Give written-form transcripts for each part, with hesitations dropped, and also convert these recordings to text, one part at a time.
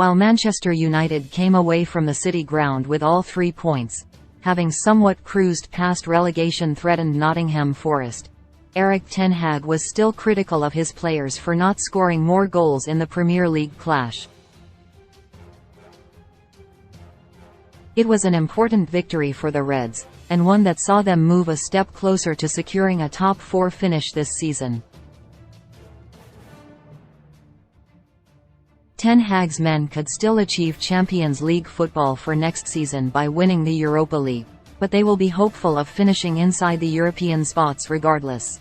while Manchester United came away from the City ground with all 3 points, having somewhat cruised past relegation-threatened Nottingham Forest. Erik Ten Hag was still critical of his players for not scoring more goals in the Premier League clash. It was an important victory for the Reds, and one that saw them move a step closer to securing a top 4 finish this season. Ten Hag's men could still achieve Champions League football for next season by winning the Europa League, but they will be hopeful of finishing inside the European spots regardless.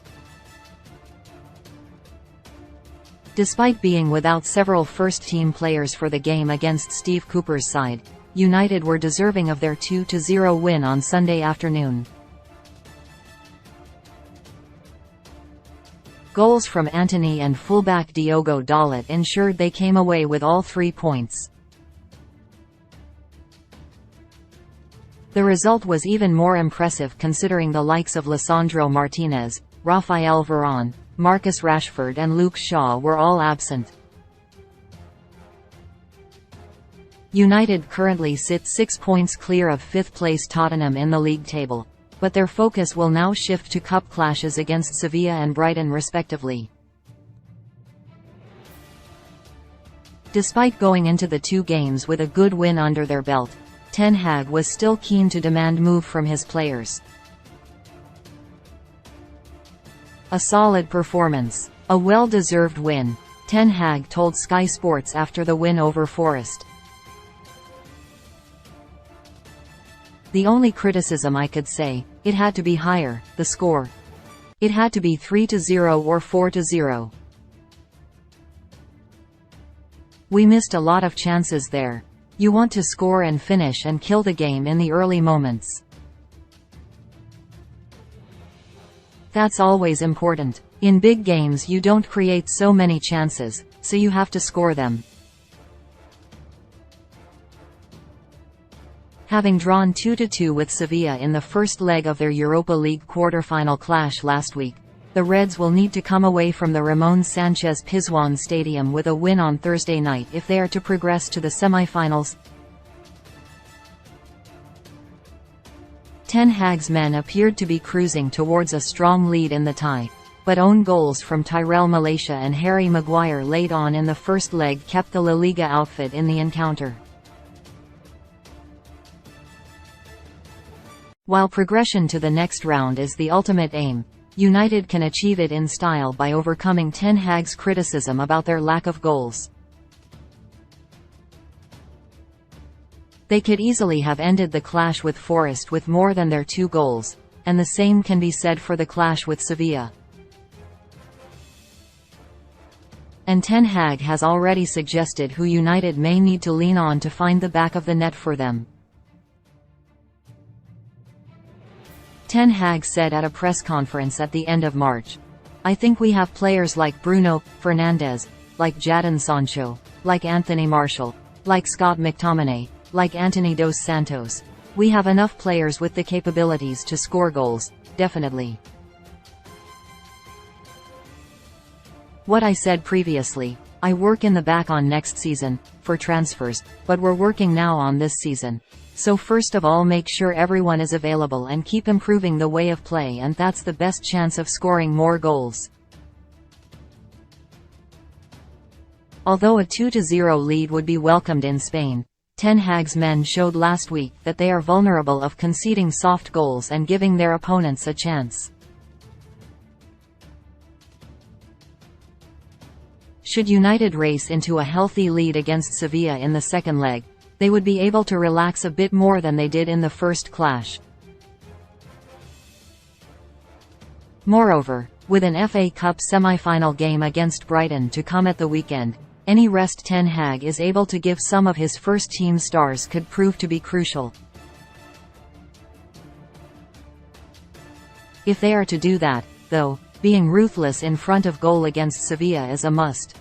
Despite being without several first-team players for the game against Steve Cooper's side, United were deserving of their 2-0 win on Sunday afternoon. Goals from Antony and fullback Diogo Dalot ensured they came away with all 3 points. The result was even more impressive considering the likes of Lisandro Martinez, Rafael Varane, Marcus Rashford and Luke Shaw were all absent. United currently sit 6 points clear of 5th place Tottenham in the league table, but their focus will now shift to cup clashes against Sevilla and Brighton respectively. Despite going into the 2 games with a good win under their belt, Ten Hag was still keen to demand move from his players. A solid performance. A well-deserved win, Ten Hag told Sky Sports after the win over Forest. The only criticism I could say, it had to be higher, the score. It had to be 3-0 or 4-0. We missed a lot of chances there. You want to score and finish and kill the game in the early moments. That's always important. In big games you don't create so many chances, so you have to score them. Having drawn 2-2 with Sevilla in the first leg of their Europa League quarter-final clash last week, the Reds will need to come away from the Ramon Sanchez Pizjuan Stadium with a win on Thursday night if they are to progress to the semi-finals. Ten Hag's men appeared to be cruising towards a strong lead in the tie, but own goals from Tyrell Malacia and Harry Maguire late on in the first leg kept the La Liga outfit in the encounter. While progression to the next round is the ultimate aim, United can achieve it in style by overcoming Ten Hag's criticism about their lack of goals. They could easily have ended the clash with Forest with more than their 2 goals, and the same can be said for the clash with Sevilla. And Ten Hag has already suggested who United may need to lean on to find the back of the net for them. Ten Hag said at a press conference at the end of March, "I think we have players like Bruno Fernandes, like Jadon Sancho, like Anthony Martial, like Scott McTominay, like Anthony Dos Santos. We have enough players with the capabilities to score goals, definitely." What I said previously, I work in the back on next season, for transfers, but we're working now on this season. So first of all make sure everyone is available and keep improving the way of play, and that's the best chance of scoring more goals. Although a 2-0 lead would be welcomed in Spain, Ten Hag's men showed last week that they are vulnerable of conceding soft goals and giving their opponents a chance. Should United race into a healthy lead against Sevilla in the second leg, they would be able to relax a bit more than they did in the first clash. Moreover, with an FA Cup semi-final game against Brighton to come at the weekend, any rest Ten Hag is able to give some of his first-team stars could prove to be crucial. If they are to do that, though, being ruthless in front of goal against Sevilla is a must.